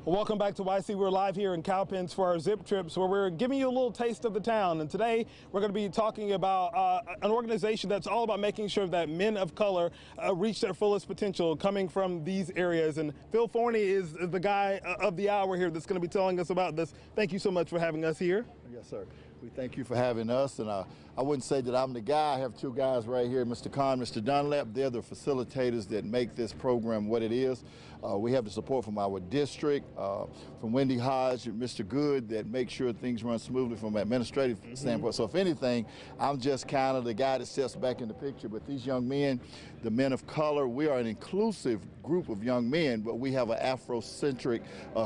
Welcome back to YC. We're live here in Cowpens for our Zip Trips, where we're giving you a little taste of the town. And today we're going to be talking about an organization that's all about making sure that men of color reach their fullest potential coming from these areas. And Phil Forney is the guy of the hour here that's going to be telling us about this. Thank you so much for having us here. Yes, sir. We thank you for having us. And I wouldn't say that I'm the guy. I have two guys right here, Mr. Khan, Mr. Dunlap. They're the facilitators that make this program what it is. We have the support from our district, from Wendy Hodge and Mr. Good, that make sure things run smoothly from an administrative standpoint. So if anything, I'm just kind of the guy that steps back in the picture. But these young men, the men of color, we are an inclusive group of young men, but we have an Afrocentric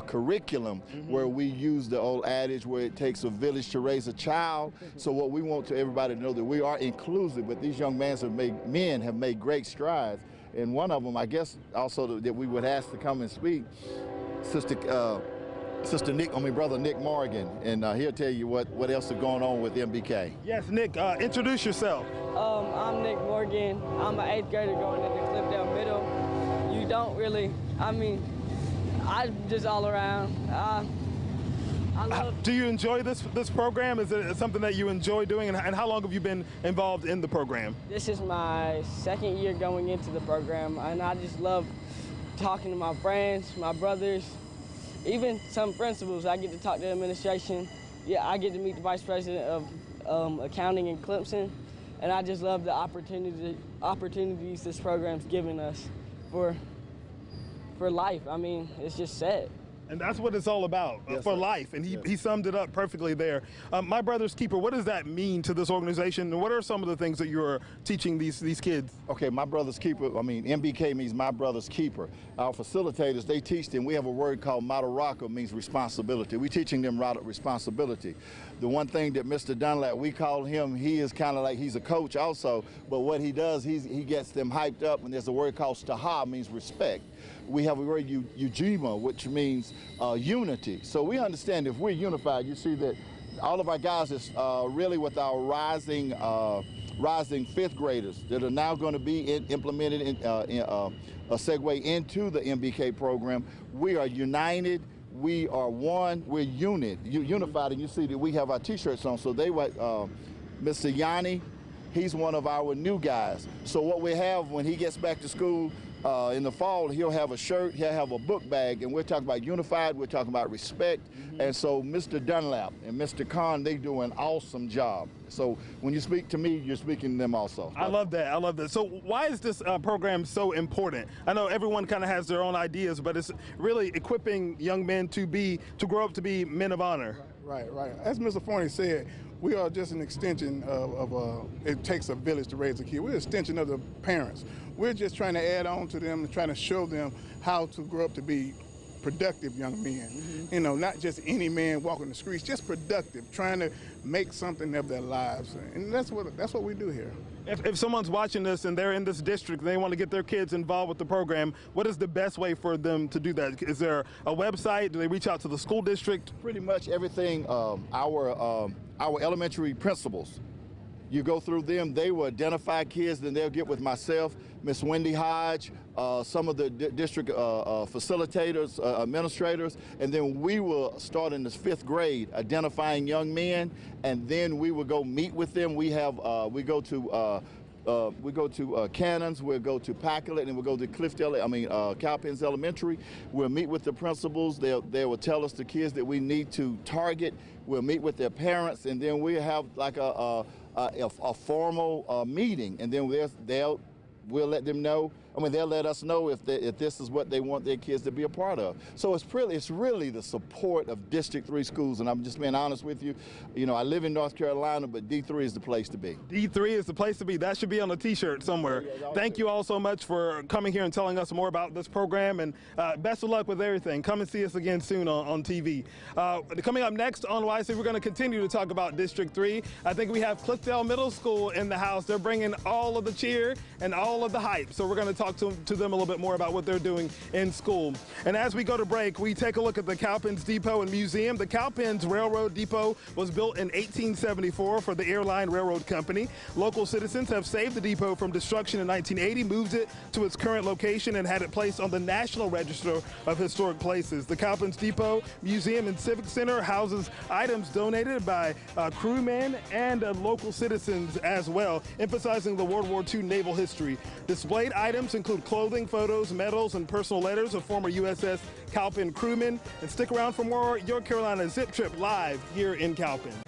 curriculum where we use the old adage where it takes a village to raise a child. So what we want to everybody to know that we are inclusive, but these young men have made great strides. And one of them, I guess, also that we would ask to come and speak, Brother Nick Morgan, and he'll tell you what else is going on with MBK. Yes, Nick, introduce yourself. I'm Nick Morgan. I'm an 8th grader going into Cliffdale Middle. You don't really, I'm just all around. Do you enjoy this program? Is it something that you enjoy doing? And how long have you been involved in the program? This is my 2nd year going into the program, and I just love talking to my friends, my brothers, even some principals. I get to talk to the administration. Yeah, I get to meet the vice president of accounting in Clemson, and I just love the opportunities this program's giving us for life. I mean, it's just set. And that's what it's all about, yes, for sir. life. And he summed it up perfectly there. My Brother's Keeper, what does that mean to this organization? And what are some of the things that you're teaching these kids? Okay, My Brother's Keeper, MBK means My Brother's Keeper. Our facilitators, they teach them. We have a word called Madaraka, means responsibility. We're teaching them responsibility. The one thing that Mr. Dunlap, we call him, he is kind of like, he's a coach also, but what he does, he gets them hyped up, and there's a word called Staha, means respect. We have a word, Ujima, which means unity. So we understand if we're unified, you see that all of our guys is really with our rising 5th graders that are now going to be implemented in a segue into the MBK program. We are united. We are one. We're unified, and you see that we have our T-shirts on. So they were Mr. Yanni. He's one of our new guys. So what we have when he gets back to school in the fall, he'll have a shirt, he'll have a book bag, and we're talking about unified, we're talking about respect. And so Mr. Dunlap and Mr. Khan, they do an awesome job. So when you speak to me, you're speaking to them also. I love that. I love that. So why is this program so important? I know everyone kind of has their own ideas, but it's really equipping young men to grow up to be men of honor. Right. As Mr. Forney said, we are just an extension of it takes a village to raise a kid. We're an extension of the parents. We're just trying to add on to them and trying to show them how to grow up to be productive young men. You know, not just any man walking the streets, just productive, trying to make something of their lives. And that's what we do here. If someone's watching this and they're in this district and they want to get their kids involved with the program, what is the best way for them to do that? Is there a website? Do they reach out to the school district? Pretty much everything. Our elementary principals, you go through them, they will identify kids, then they'll get with myself, Miss Wendy Hodge, some of the district facilitators, administrators, and then we will start in the 5th grade identifying young men, and then we will go meet with them. We go to Cannons, we'll go to Packlet, and we'll go to Cowpens Elementary. We'll meet with the principals. They will tell us the kids that we need to target. We'll meet with their parents, and then we'll have like a formal meeting, and then we'll let them know. They'll let us know if this is what they want their kids to be a part of. So it's really the support of District 3 schools, and I'm just being honest with you. You know, I live in North Carolina, but D3 is the place to be. D3 is the place to be. That should be on a T-shirt somewhere. Thank you all so much for coming here and telling us more about this program, and best of luck with everything. Come and see us again soon on TV. Coming up next on YC, we're going to continue to talk about District 3. I think we have Cliffdale Middle School in the house. They're bringing all of the cheer and all of the hype, so we're going to talk talk to them a little bit more about what they're doing in school. And as we go to break, we take a look at the Cowpens Depot and Museum. The Cowpens Railroad Depot was built in 1874 for the Airline Railroad Company. Local citizens have saved the depot from destruction in 1980, moved it to its current location, and had it placed on the National Register of Historic Places. The Cowpens Depot Museum and Civic Center houses items donated by crewmen and local citizens as well, emphasizing the World War II naval history. Displayed items include clothing, photos, medals, and personal letters of former USS Cowpen crewmen. And stick around for more Your Carolina Zip Trip live here in Cowpen.